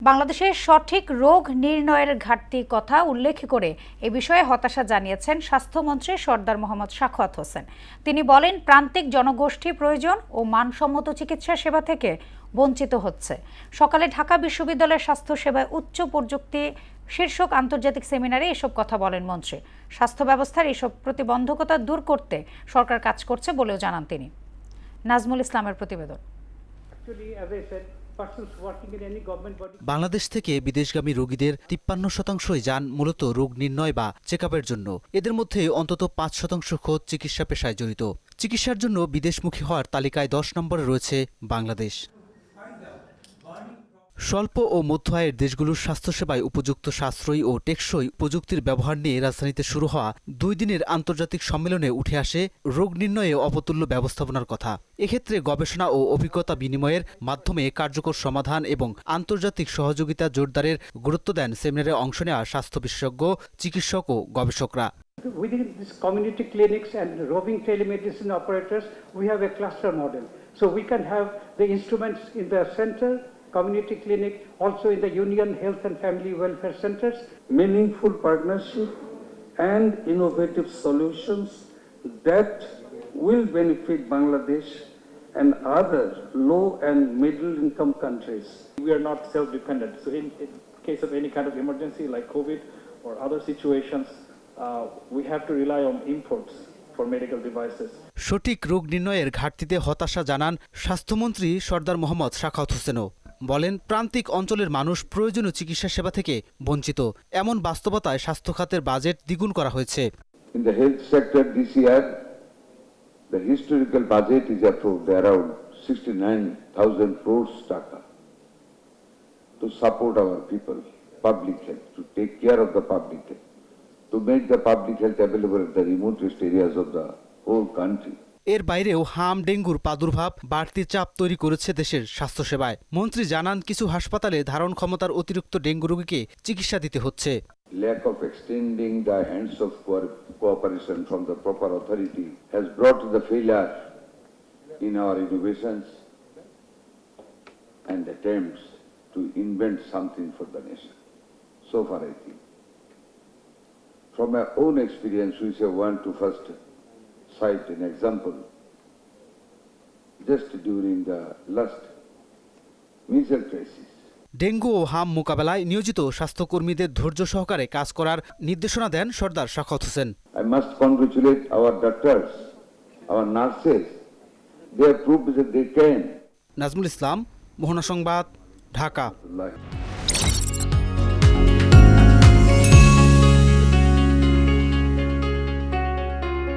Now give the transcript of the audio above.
বাংলাদেশের সঠিক রোগ নির্ণয়ের ঘাটতি কথা উল্লেখ করে এ বিষয়ে হতাশা জানিয়েছেন স্বাস্থ্যমন্ত্রী সরদার মোহাম্মদ সাখাওয়াত হোসেন। তিনি বলেন, প্রান্তিক জনগোষ্ঠী প্রয়োজন ও মানসম্মত চিকিৎসা সেবা থেকে বঞ্চিত হচ্ছে। সকালে ঢাকা বিশ্ববিদ্যালয়ের স্বাস্থ্য সেবায় উচ্চ প্রযুক্তি শীর্ষক আন্তর্জাতিক সেমিনারে এসব কথা বলেন মন্ত্রী। স্বাস্থ্য ব্যবস্থার এসব প্রতিবন্ধকতা দূর করতে সরকার কাজ করছে বলেও জানান তিনি। নাজমুল ইসলামের প্রতিবেদন। বাংলাদেশ থেকে বিদেশগামী রোগীদের 53% যান মূলত রোগ নির্ণয় বা চেকআপের জন্য। এদের মধ্যে অন্তত 5% খোঁজ চিকিৎসা পেশায় জড়িত। চিকিৎসার জন্য বিদেশমুখী হওয়ার তালিকায় 10 নম্বরে রয়েছে বাংলাদেশ। স্বল্প ও মধ্য আয়ের দেশগুলোর স্বাস্থ্যসেবায় উপযুক্ত সাশ্রয়ী ও টেকসই প্রযুক্তির ব্যবহার নিয়ে রাজধানীতে শুরু হওয়া 2 দিনের আন্তর্জাতিক সম্মেলনে উঠে আসে রোগ নির্ণয়ে অপতুল্য ব্যবস্থাপনার কথা। এক্ষেত্রে গবেষণা ও অভিজ্ঞতা বিনিময়ের মাধ্যমে কার্যকর সমাধান এবং আন্তর্জাতিক সহযোগিতা জোরদারের গুরুত্ব দেন সেমিনারে অংশ নেওয়া স্বাস্থ্য বিশেষজ্ঞ, চিকিৎসক ও গবেষকরা। Within these community clinics and roving telemedicine operators, we have a cluster model. So we can have the instruments in the center, community clinic, also in the union health and family welfare centers. Meaningful partnership and innovative solutions that will benefit Bangladesh and other low and middle income countries. We are not self-dependent. So in case of any kind of emergency like COVID or other situations, we have to rely on imports for medical devices. সঠিক রোগ নির্ণয়ের ঘাটতিতে হতাশা জানান স্বাস্থ্যমন্ত্রী সরদার মোহাম্মদ সাখাওয়াত হোসেনও। বলেন, প্রান্তিক অঞ্চলের মানুষ প্রয়োজনীয় চিকিৎসা সেবা থেকে বঞ্চিত। এমন বাস্তবতায় স্বাস্থ্য খাতের বাজেট দ্বিগুণ করা হয়েছে। In the health sector this year, the historical budget is approved around 69,000 crores taka to support our people, public health, to take care of the public health, to make the public health available at the remotest areas of the whole country. এর বাইরেও হাম ডেঙ্গুর প্রাদুর্ভাব বাড়তি চাপ তৈরি করেছে দেশের স্বাস্থ্যসেবায়। মন্ত্রী জানান, কিছু হাসপাতালে ধারণ ক্ষমতার অতিরিক্ত ডেঙ্গু রোগীকে চিকিৎসা দিতে হচ্ছে। Lack of extending the hands of cooperation from the proper authority has brought the failure in our innovations and attempts to invent something for the nation. So far, I think. From my own experience, we shall want to first cite an example. Just during the last measles crisis, dengue ও হাম মোকাবেলায় নিয়োজিত স্বাস্থ্যকর্মীদের ধৈর্য সহকারে কাজ করার নির্দেশনা দেন Sardar Sakhawat Hossain. I must congratulate our doctors, our nurses. They have proved that they can. Nazmul Islam, মোহনা সংবাদ, ঢাকা।